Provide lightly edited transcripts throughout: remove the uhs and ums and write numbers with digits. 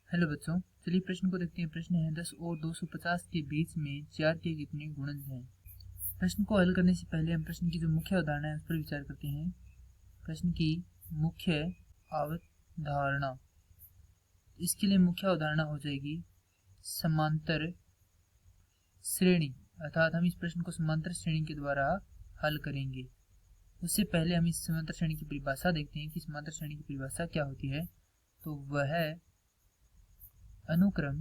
Hello बच्चों, चलिए प्रश्न को देखते हैं। प्रश्न है 10 और 250 के बीच में 4 के कितने गुणज हैं। प्रश्न को हल करने से पहले हम प्रश्न की जो मुख्य अवधारणा है उस पर विचार करते हैं। प्रश्न की मुख्य अवधारणा, इसके लिए मुख्य अवधारणा हो जाएगी समांतर श्रेणी, अर्थात हम इस प्रश्न को समांतर श्रेणी के द्वारा हल करेंगे। उससे पहले हम इस समांतर श्रेणी की परिभाषा देखते हैं कि समांतर श्रेणी की परिभाषा क्या होती है। तो वह अनुक्रम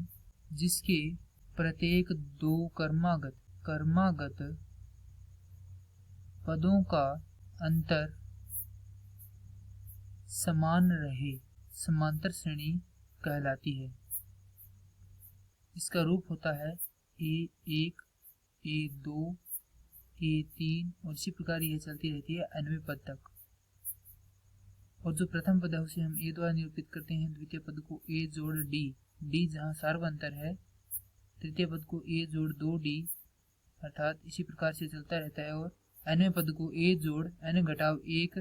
जिसके प्रत्येक दो क्रमागत पदों का अंतर समान रहे, समांतर श्रेणी कहलाती है। इसका रूप होता है A1, A2, A3 और इसी प्रकार यह चलती रहती है nवें पद तक। और जो प्रथम पद है उसे हम A द्वारा निरूपित करते हैं, द्वितीय पद को A जोड़ D जहाँ सार्वंतर है, तृतीय पद को A जोड़ 2D, अर्थात इसी प्रकार से चलता रहता है। और nवें पद को A जोड़ n घटाव 1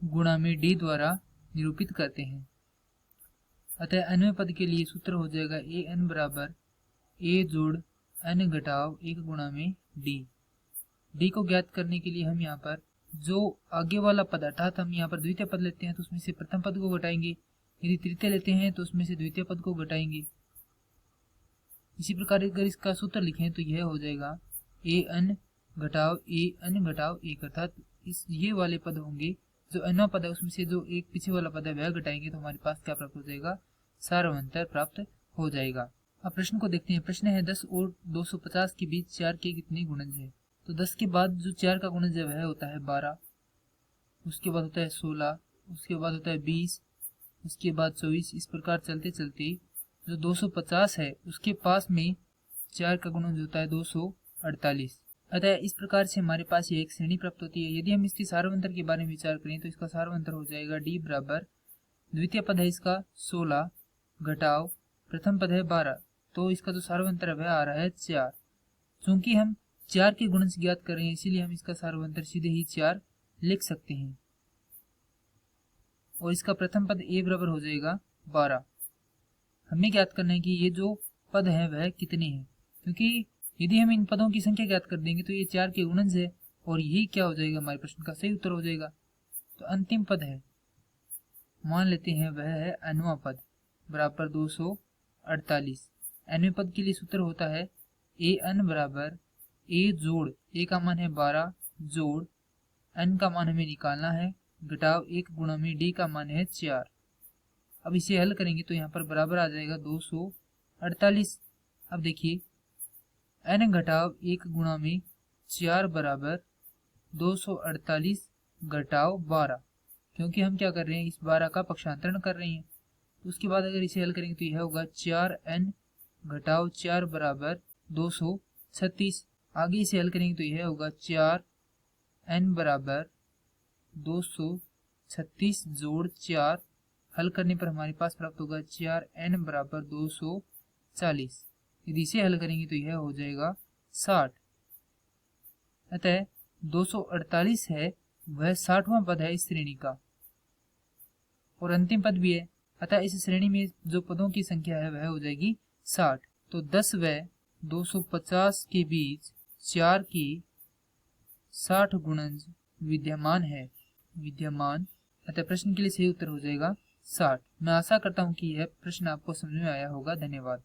गुणा में D द्वारा निरूपित करते हैं। अतः nवें पद के लिए सूत्र हो जाएगा AN बराबर A जोड़ n घटाव 1 गुणा में D को ज्ञात करने के लिए हम यहाँ पर जो आगे वाला पद, अर्थात हम यहाँ पर द्वितीय पद लेते हैं तो उसमें से प्रथम पद को घटाएंगे, यदि तृतीय लेते हैं तो उसमें से द्वितीय पद को घटाएंगे। इसी प्रकार अगर इसका सूत्र लिखें तो यह हो जाएगा AN घटाव 1, अर्थात ये वाले पद होंगे, जो nवां पद है उसमें से जो एक पीछे वाला पद है वह घटाएंगे तो हमारे पास क्या प्राप्त हो जाएगा, सार्वंतर प्राप्त हो जाएगा। अब प्रश्न को देखते हैं। प्रश्न है 10 और 250 के बीच 4 के कितने गुणज है। तो 10 के बाद जो 4 का गुणज है वह होता है 12, उसके बाद होता है 16, उसके बाद होता है 20, उसके बाद 24। इस प्रकार चलते चलते जो 250 है उसके पास में 4 का गुणज होता है 248। अतः इस प्रकार से हमारे पास ये एक श्रेणी प्राप्त होती है। यदि हम इसके सार्वंतर के बारे में विचार करें तो इसका सार्वंतर हो जाएगा D बराबर, द्वितीय पद है इसका 16 घटाव प्रथम पद है 12, तो इसका जो सार्वंतर है वह आ रहा है 4। चूंकि हम 4 के गुणज ज्ञात कर रहे हैं इसीलिए हम इसका सार्वंतर सीधे ही 4 लिख सकते हैं। और इसका प्रथम पद A बराबर हो जाएगा 12। हमें ज्ञात करना है कि ये जो पद है वह कितने हैं, क्योंकि यदि हम इन पदों की संख्या ज्ञात कर देंगे तो ये 4 के गुणज है और यही क्या हो जाएगा, हमारे प्रश्न का सही उत्तर हो जाएगा। तो अंतिम पद है, मान लेते हैं वह है nवां पद बराबर 248। nवें पद के लिए सूत्र होता है AN बराबर A जोड़ A का मान है 12 जोड़ n का मान हमें निकालना है घटाव 1 गुणा में D का मान है 4। अब इसे हल करेंगे तो यहाँ पर बराबर आ जाएगा 248। अब देखिए n घटाव 1 गुणा में 4 बराबर 248 घटाव 12, क्योंकि हम क्या कर रहे हैं, इस 12 का पक्षांतरण कर रहे हैं। उसके बाद अगर इसे हल करेंगे तो यह होगा 4n घटाव 4 बराबर 236। आगे इसे हल करेंगे तो यह होगा 4n बराबर 236 जोड़ 4। हल करने पर हमारे पास प्राप्त होगा 4n बराबर 240। यदि इसे हल करेंगे तो यह हो जाएगा 60। अतः 248 है वह 60वां पद है इस श्रेणी का और अंतिम पद भी है। अतः इस श्रेणी में जो पदों की संख्या है वह हो जाएगी 60। तो 10 व 250 के बीच 4 की 60 गुणज विद्यमान। अतः प्रश्न के लिए सही उत्तर हो जाएगा 60। मैं आशा करता हूं कि यह प्रश्न आपको समझ में आया होगा। धन्यवाद।